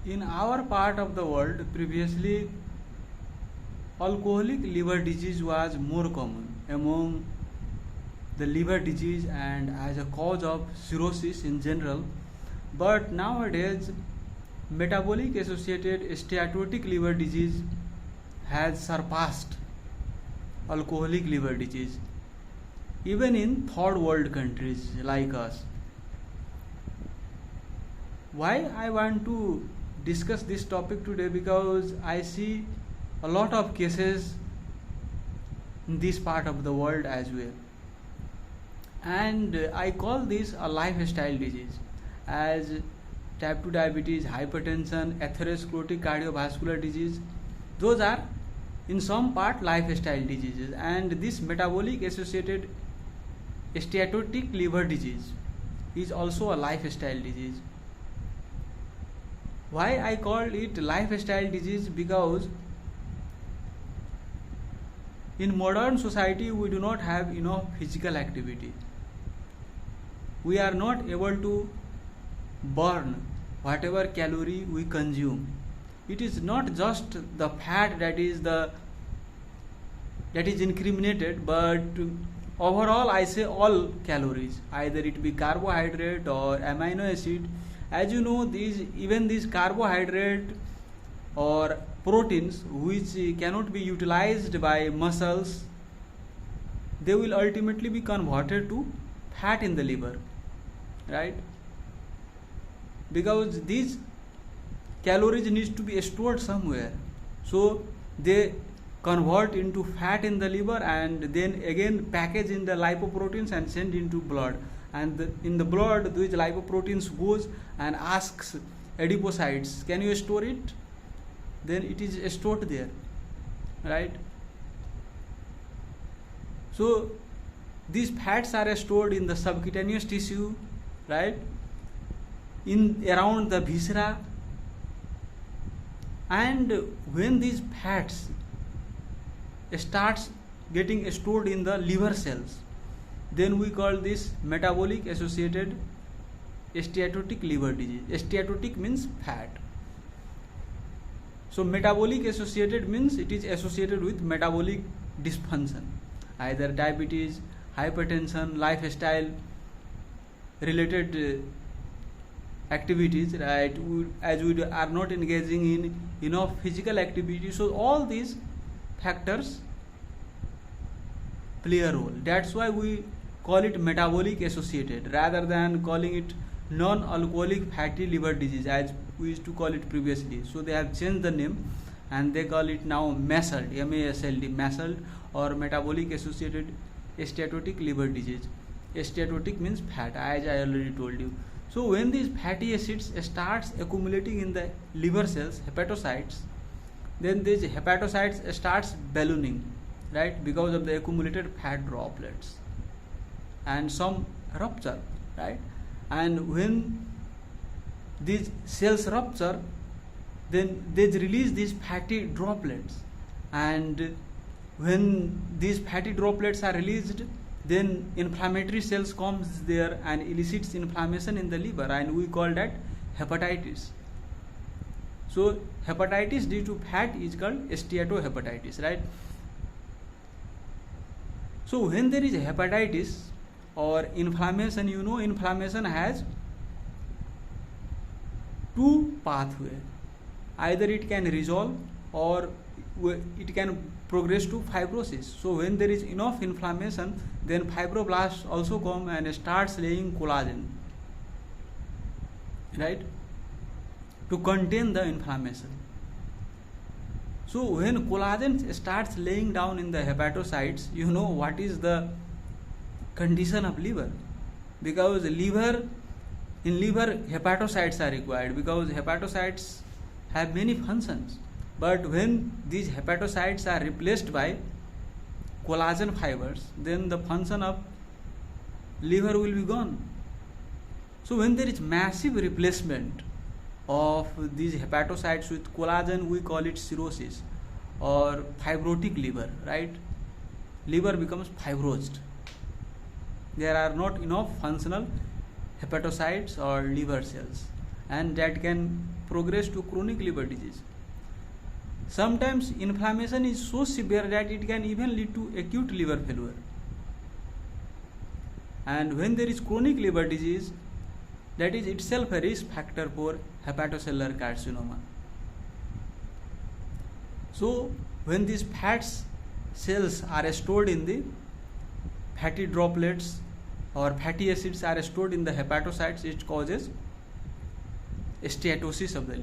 In our part of the world, previously alcoholic liver disease was more common among the liver disease and as a cause of cirrhosis in general. But nowadays, metabolic associated steatotic liver disease has surpassed alcoholic liver disease, even in third world countries like us. Why I want to discuss this topic today? Because I see a lot of cases in this part of the world as well, and I call this a lifestyle disease, as type 2 diabetes, hypertension, atherosclerotic cardiovascular disease, those are in some part lifestyle diseases, and this metabolic associated steatotic liver disease is also a lifestyle disease. Why I call it lifestyle disease? Because in modern society we do not have enough physical activity. We are not able to burn whatever calorie we consume. It is not just the fat that is incriminated, but overall I say all calories, either it be carbohydrate or amino acid. As you know, these carbohydrate or proteins which cannot be utilized by muscles, they will ultimately be converted to fat in the liver, right? Because these calories need to be stored somewhere, so they convert into fat in the liver and then again package in the lipoproteins and send into blood, and in the blood these lipoproteins goes and asks adipocytes, can you store it? Then it is stored there, right? So these fats are stored in the subcutaneous tissue, right, in around the viscera, and when these fats starts getting stored in the liver cells, then we call this metabolic associated steatotic liver disease. Steatotic means fat. So metabolic associated means it is associated with metabolic dysfunction, either diabetes, hypertension, lifestyle related activities, right? As we are not engaging in enough physical activity, so all these factors play a role. That's why we call it metabolic associated rather than calling it non-alcoholic fatty liver disease as we used to call it previously. So they have changed the name and they call it now MASLD, MASLD, MASLD, or metabolic associated steatotic liver disease. Steatotic means fat, as I already told you. So when these fatty acids starts accumulating in the liver cells, hepatocytes, then these hepatocytes starts ballooning, right, because of the accumulated fat droplets and some rupture, right? And when these cells rupture, then they release these fatty droplets, and when these fatty droplets are released, then inflammatory cells comes there and elicits inflammation in the liver, and we call that hepatitis. So hepatitis due to fat is called steatohepatitis, right? So when there is hepatitis or inflammation, you know, inflammation has two pathways. Either it can resolve or it can progress to fibrosis. So when there is enough inflammation, then fibroblasts also come and starts laying collagen, right, to contain the inflammation. So when collagen starts laying down in the hepatocytes, you know what is the condition of liver, because in liver hepatocytes are required, because hepatocytes have many functions. But when these hepatocytes are replaced by collagen fibers, then the function of liver will be gone. So when there is massive replacement of these hepatocytes with collagen, we call it cirrhosis or fibrotic liver, right? Liver becomes fibrosed. There are not enough functional hepatocytes or liver cells, and that can progress to chronic liver disease. Sometimes inflammation is so severe that it can even lead to acute liver failure. And when there is chronic liver disease, that is itself a risk factor for hepatocellular carcinoma. So when these fats cells are stored in the fatty droplets or fatty acids are stored in the hepatocytes, it causes steatosis of the liver.